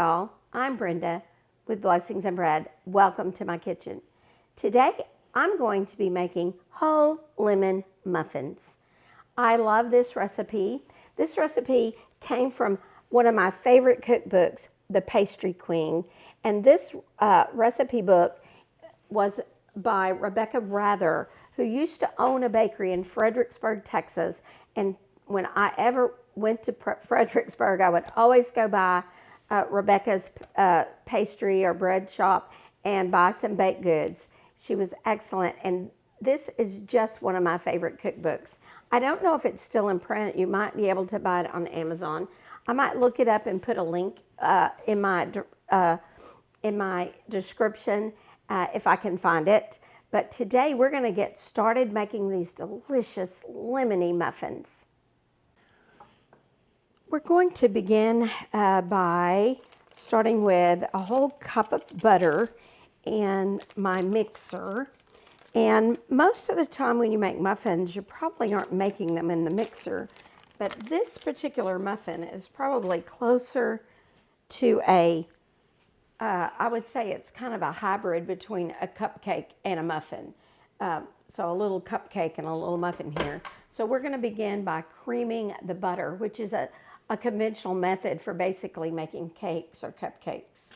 y'all, I'm Brenda with Blessings and Bread. Welcome to my kitchen. Today I'm going to be making whole lemon muffins. I love this recipe. This recipe came from one of my favorite cookbooks, the Pastry Queen. And this recipe book was by Rebecca Rather, who used to own a bakery in Fredericksburg, Texas. And when I ever went to Fredericksburg, I would always go by Rebecca's pastry or bread shop and buy some baked goods. She was excellent, and this is just one of my favorite cookbooks. I don't know if it's still in print. You might be able to buy it on Amazon. I might look it up and put a link in my description if I can find it. But today we're going to get started making these delicious lemony muffins. We're going to begin by starting with a whole cup of butter in my mixer. And most of the time when you make muffins, you probably aren't making them in the mixer. But this particular muffin is probably closer to I would say it's kind of a hybrid between a cupcake and a muffin. So a little cupcake and a little muffin here. So we're going to begin by creaming the butter, which is a conventional method for basically making cakes or cupcakes.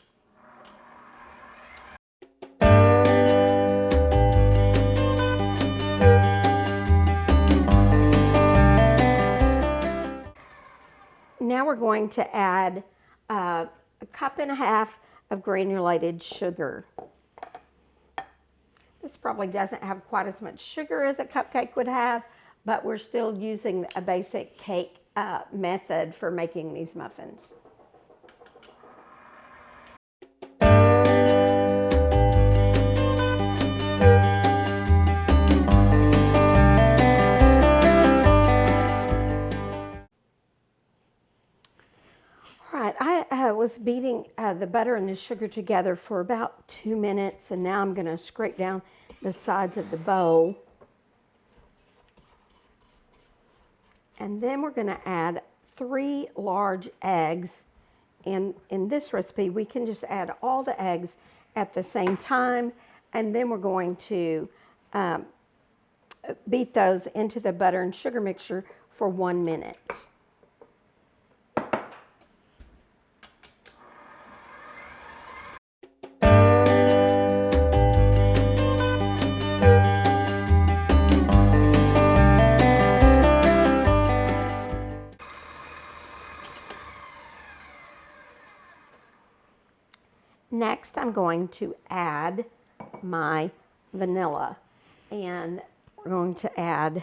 Now we're going to add a cup and a half of granulated sugar. This probably doesn't have quite as much sugar as a cupcake would have, but we're still using a basic cake method for making these muffins. I was beating the butter and the sugar together for about 2 minutes, and now I'm going to scrape down the sides of the bowl. And then we're going to add 3 large eggs. And in this recipe, we can just add all the eggs at the same time, and then we're going to beat those into the butter and sugar mixture for 1 minute. Next, I'm going to add my vanilla, and we're going to add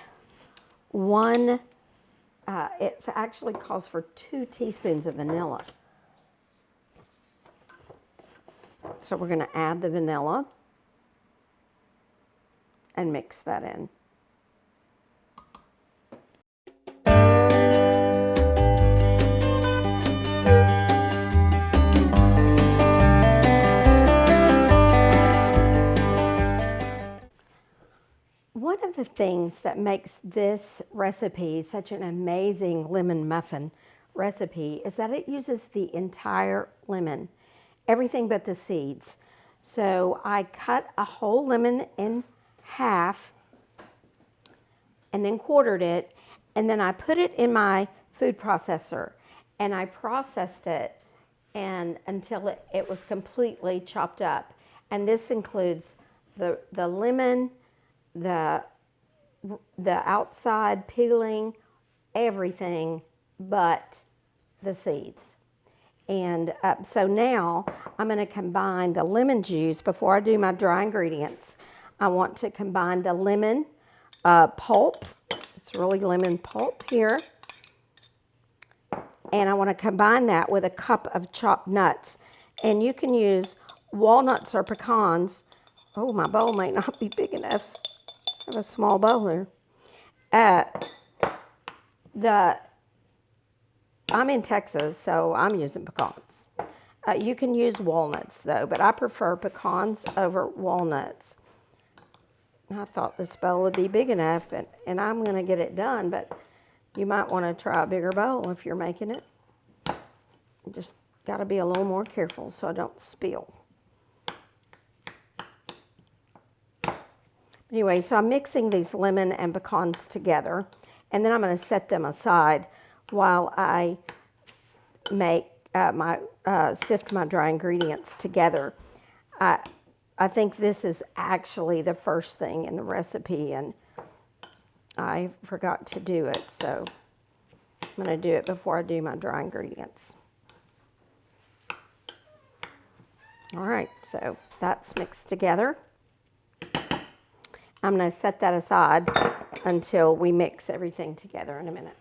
it actually calls for 2 teaspoons of vanilla. So we're going to add the vanilla and mix that in. One of the things that makes this recipe such an amazing lemon muffin recipe is that it uses the entire lemon, everything but the seeds. So I cut a whole lemon in half and then quartered it, and then I put it in my food processor and I processed it until it was completely chopped up. And this includes the lemon, the outside peeling, everything but the seeds. And so now I'm going to combine the lemon juice. Before I do my dry ingredients, I want to combine the lemon pulp. It's really lemon pulp here. And I want to combine that with a cup of chopped nuts. And you can use walnuts or pecans. Oh, my bowl might not be big enough. I have a small bowl here. I'm in Texas, so I'm using pecans. You can use walnuts, though, but I prefer pecans over walnuts. I thought this bowl would be big enough, and I'm going to get it done, but you might want to try a bigger bowl if you're making it. Just got to be a little more careful so I don't spill. Anyway, so I'm mixing these lemon and pecans together, and then I'm going to set them aside while I make sift my dry ingredients together. I think this is actually the first thing in the recipe, and I forgot to do it, so I'm going to do it before I do my dry ingredients. All right, so that's mixed together. I'm going to set that aside until we mix everything together in a minute.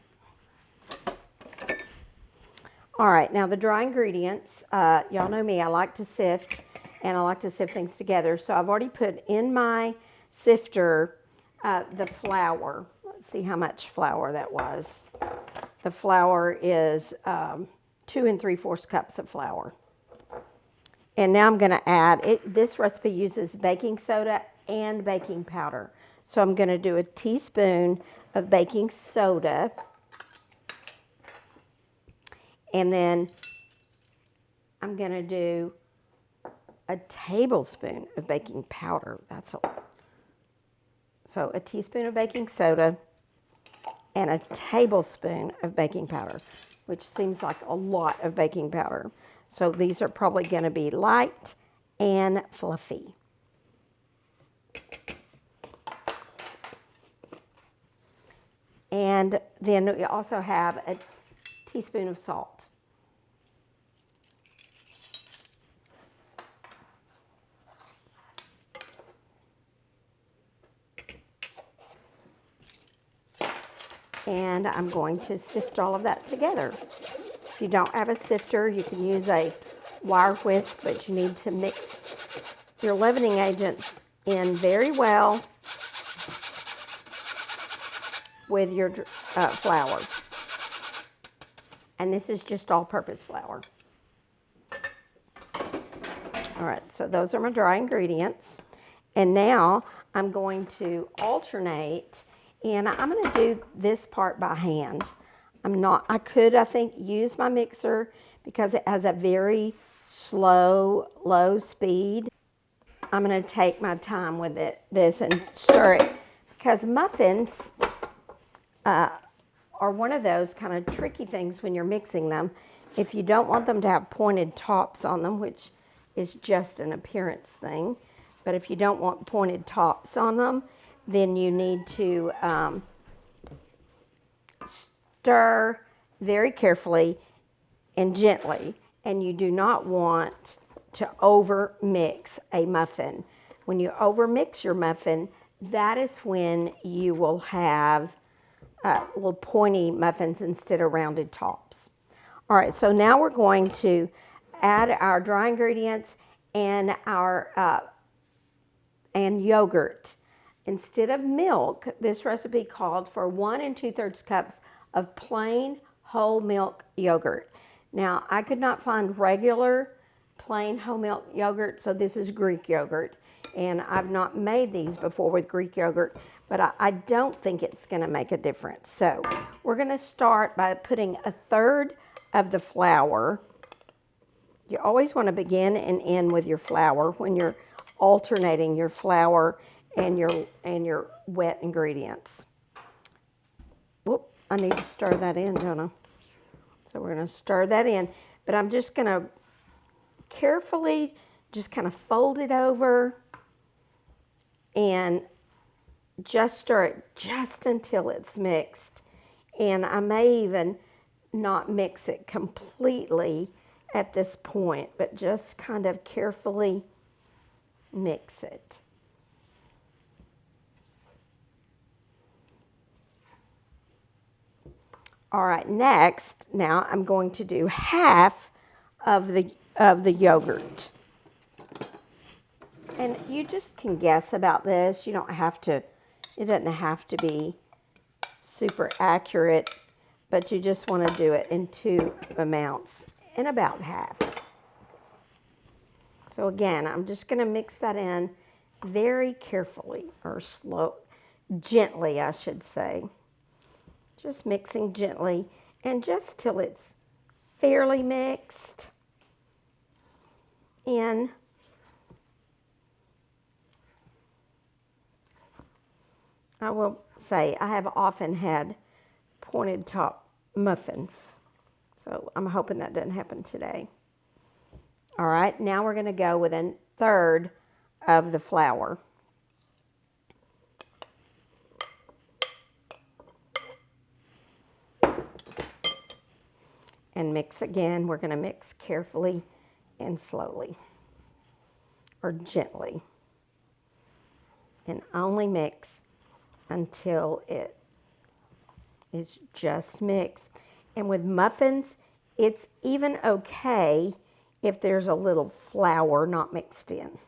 All right, now the dry ingredients, y'all know me, I like to sift, and I like to sift things together. So I've already put in my sifter the flour. Let's see how much flour that was. The flour is 2 3/4 cups of flour. And now I'm going to add, this recipe uses baking soda and baking powder. So I'm going to do a teaspoon of baking soda. And then I'm going to do a tablespoon of baking powder. That's a lot. So a teaspoon of baking soda and a tablespoon of baking powder, which seems like a lot of baking powder. So these are probably going to be light and fluffy. And then we also have a teaspoon of salt. And I'm going to sift all of that together. If you don't have a sifter, you can use a wire whisk, but you need to mix your leavening agents in very well with your flour. And this is just all-purpose flour. All right, so those are my dry ingredients. And now I'm going to alternate, and I'm going to do this part by hand. I could, I think, use my mixer because it has a very slow, low speed. I'm going to take my time with this and stir it, because muffins are one of those kind of tricky things when you're mixing them. If you don't want them to have pointed tops on them, which is just an appearance thing, but if you don't want pointed tops on them, then you need to stir very carefully and gently, and you do not want to over mix a muffin. When you over mix your muffin, that is when you will have little pointy muffins instead of rounded tops. All right, so now we're going to add our dry ingredients and our and yogurt. Instead of milk, this recipe called for 1 2/3 cups of plain whole milk yogurt. Now, I could not find regular plain whole milk yogurt, so this is Greek yogurt. And I've not made these before with Greek yogurt, but I don't think it's going to make a difference. So we're going to start by putting 1/3 of the flour. You always want to begin and end with your flour when you're alternating your flour and your wet ingredients. Whoop, I need to stir that in, don't I? So we're going to stir that in, but I'm just going to carefully just kind of fold it over and just stir it just until it's mixed. And I may even not mix it completely at this point, but just kind of carefully mix it. All right, next, now I'm going to do half of the yogurt. And you just can guess about this. You don't have to, it doesn't have to be super accurate, but you just want to do it in 2 amounts, in about half. So again, I'm just going to mix that in very carefully, or gently, I should say. Just mixing gently, and just till it's fairly mixed. in. I will say I have often had pointed top muffins, so I'm hoping that doesn't happen today. All right, now we're going to go with 1/3 of the flour. And mix again. We're going to mix carefully and slowly, or gently. And only mix until it is just mixed. And with muffins, it's even okay if there's a little flour not mixed in.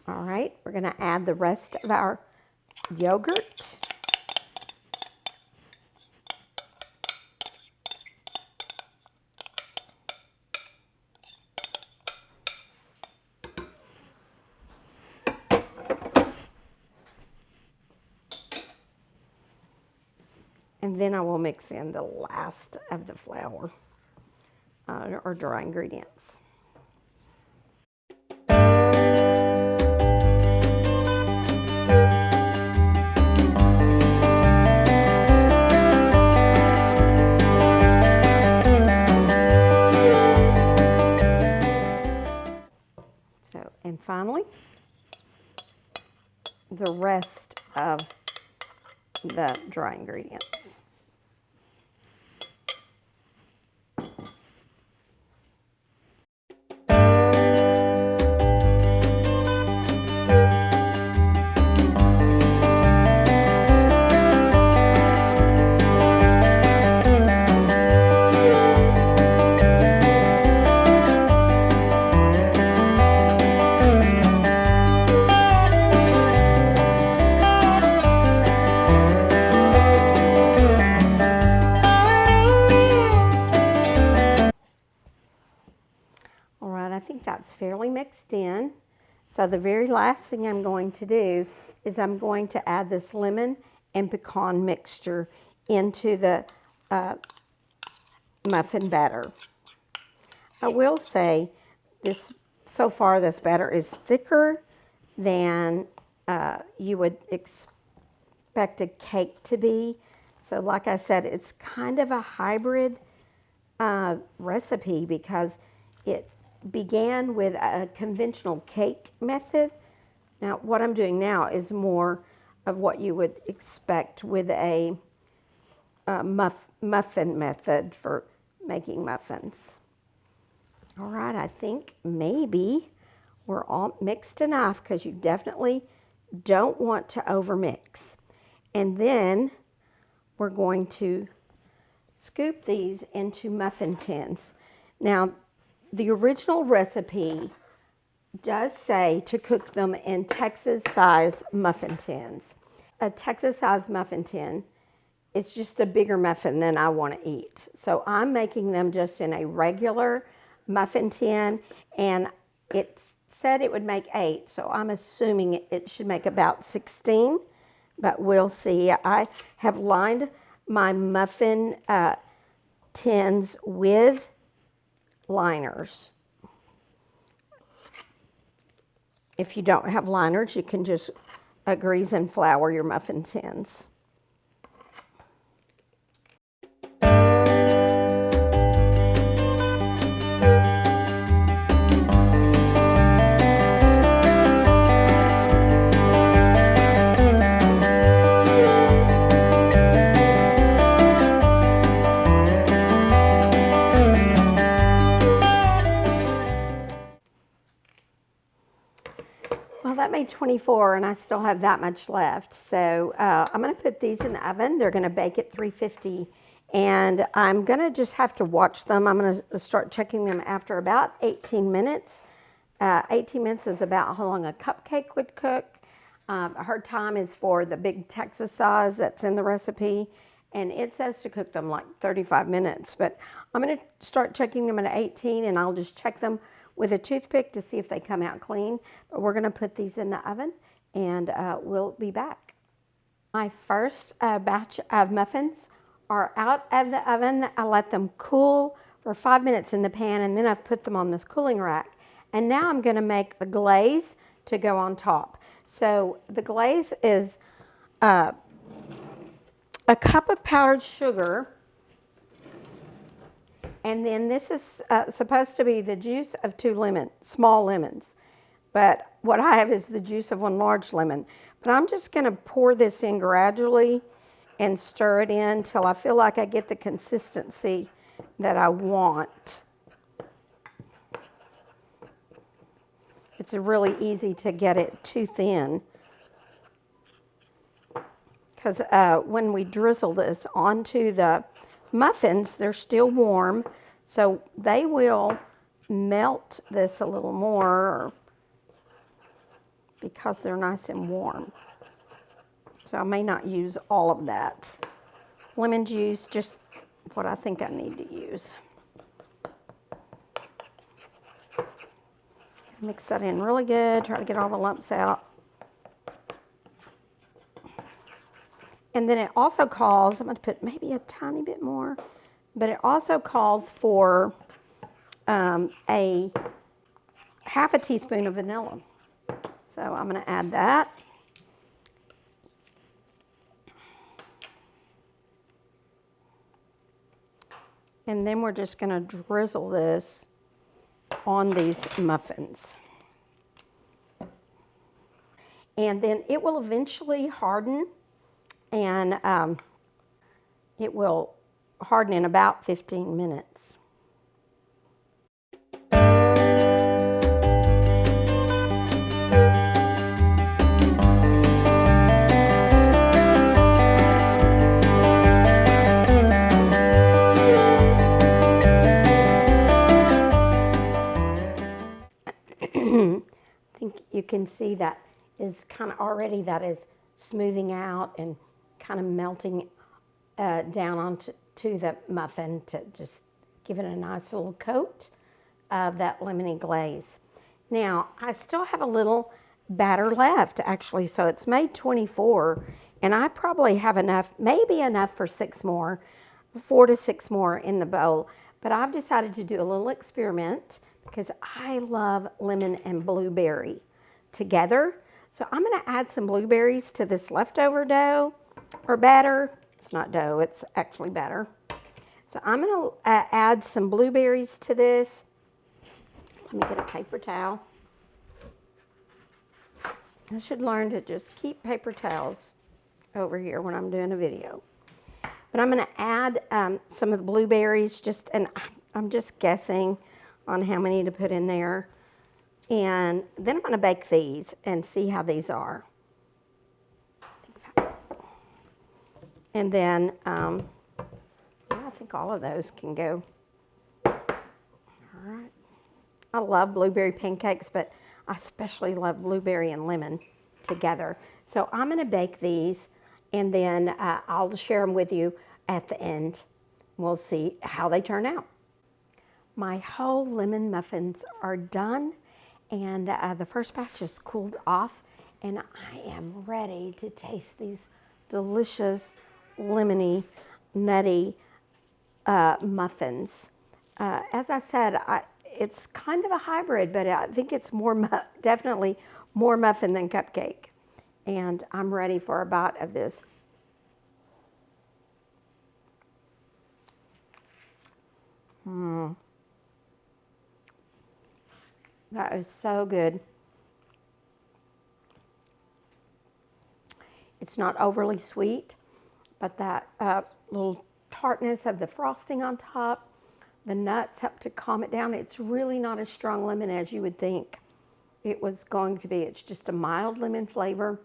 All right, we're going to add the rest of our yogurt. And then I will mix in the last of the flour or dry ingredients. So, and finally, the rest of the dry ingredients. That's fairly mixed in. So the very last thing I'm going to do is I'm going to add this lemon and pecan mixture into the muffin batter. I will say this, so far this batter is thicker than you would expect a cake to be. So like I said, it's kind of a hybrid recipe because it began with a conventional cake method. Now, what I'm doing now is more of what you would expect with a muffin method for making muffins. All right, I think maybe we're all mixed enough because you definitely don't want to overmix. And then we're going to scoop these into muffin tins. Now, the original recipe does say to cook them in Texas-size muffin tins. A Texas-size muffin tin is just a bigger muffin than I want to eat. So I'm making them just in a regular muffin tin, and it said it would make 8, so I'm assuming it should make about 16, but we'll see. I have lined my muffin tins with liners. If you don't have liners, you can just grease and flour your muffin tins. Well, that made 24, and I still have that much left. So I'm going to put these in the oven. They're going to bake at 350, and I'm going to just have to watch them. I'm going to start checking them after about 18 minutes. 18 minutes is about how long a cupcake would cook. Her time is for the big Texas size that's in the recipe, and it says to cook them like 35 minutes. But I'm going to start checking them at 18, and I'll just check them with a toothpick to see if they come out clean. But we're going to put these in the oven, and we'll be back. My first batch of muffins are out of the oven. I let them cool for 5 minutes in the pan, and then I've put them on this cooling rack. And now I'm going to make the glaze to go on top. So the glaze is a cup of powdered sugar, and then this is supposed to be the juice of 2 small lemons. But what I have is the juice of 1 large lemon. But I'm just going to pour this in gradually and stir it in till I feel like I get the consistency that I want. It's really easy to get it too thin, because when we drizzle this onto the muffins, they're still warm, so they will melt this a little more because they're nice and warm. So I may not use all of that. Lemon juice, just what I think I need to use. Mix that in really good, try to get all the lumps out. And then it also calls, I'm going to put maybe a tiny bit more, but it also calls for a half a teaspoon of vanilla. So I'm going to add that. And then we're just going to drizzle this on these muffins. And then it will eventually harden, and it will harden in about 15 minutes. I think you can see that is kind of already, that is smoothing out and kind of melting down onto the muffin to just give it a nice little coat of that lemony glaze. Now, I still have a little batter left, actually, so it's made 24, and I probably have enough, maybe enough for 6 more, 4 to 6 more in the bowl. But I've decided to do a little experiment because I love lemon and blueberry together. So I'm going to add some blueberries to this leftover dough or batter. It's not dough, it's actually batter. So I'm going to add some blueberries to this. Let me get a paper towel. I should learn to just keep paper towels over here when I'm doing a video. But I'm going to add some of the blueberries, and I'm just guessing on how many to put in there. And then I'm going to bake these and see how these are. And then I think all of those can go. All right. I love blueberry pancakes, but I especially love blueberry and lemon together. So I'm going to bake these, and then I'll share them with you at the end. We'll see how they turn out. My whole lemon muffins are done, and the first batch is cooled off, and I am ready to taste these delicious, lemony, nutty muffins. As I said, it's kind of a hybrid, but I think it's definitely more muffin than cupcake. And I'm ready for a bite of this. That is so good. It's not overly sweet, but that little tartness of the frosting on top, the nuts help to calm it down. It's really not as strong lemon as you would think it was going to be. It's just a mild lemon flavor.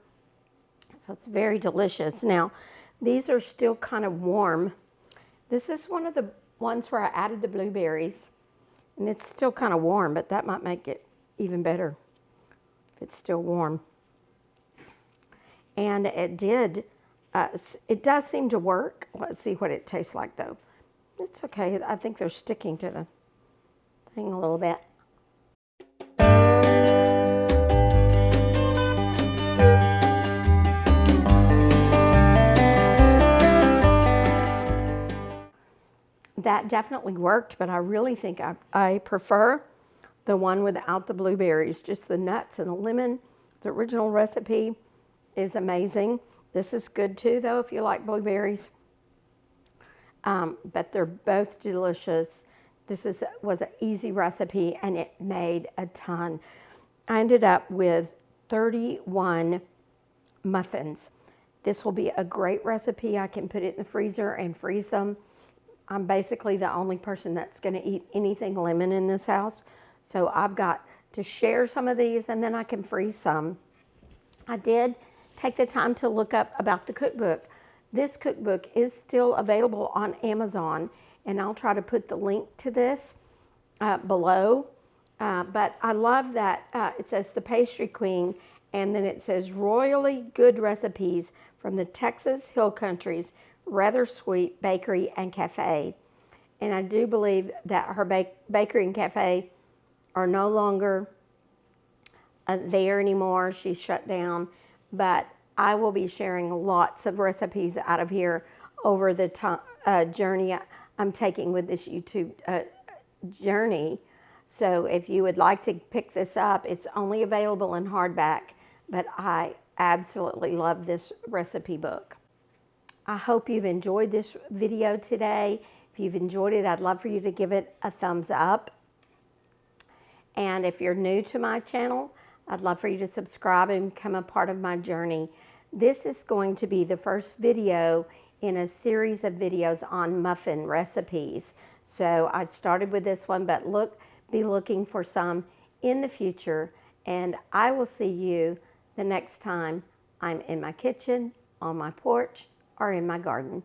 So it's very delicious. Now, these are still kind of warm. This is one of the ones where I added the blueberries, and it's still kind of warm, but that might make it even better if it's still warm. And it does seem to work. Let's see what it tastes like, though. It's okay. I think they're sticking to the thing a little bit. that definitely worked, but I really think I prefer the one without the blueberries, just the nuts and the lemon. The original recipe is amazing. This is good too, though, if you like blueberries. But they're both delicious. This was an easy recipe, and it made a ton. I ended up with 31 muffins. This will be a great recipe. I can put it in the freezer and freeze them. I'm basically the only person that's going to eat anything lemon in this house. So I've got to share some of these, and then I can freeze some. I did take the time to look up about the cookbook. This cookbook is still available on Amazon, and I'll try to put the link to this below. But I love that it says the Pastry Queen, and then it says royally good recipes from the Texas Hill Country's rather sweet bakery and cafe. And I do believe that her bakery and cafe are no longer there anymore. She's shut down. But I will be sharing lots of recipes out of here over the journey I'm taking with this YouTube journey. So if you would like to pick this up, it's only available in hardback, but I absolutely love this recipe book. I hope you've enjoyed this video today. If you've enjoyed it, I'd love for you to give it a thumbs up. And if you're new to my channel, I'd love for you to subscribe and become a part of my journey. This is going to be the first video in a series of videos on muffin recipes. So I started with this one, but be looking for some in the future. And I will see you the next time I'm in my kitchen, on my porch, or in my garden.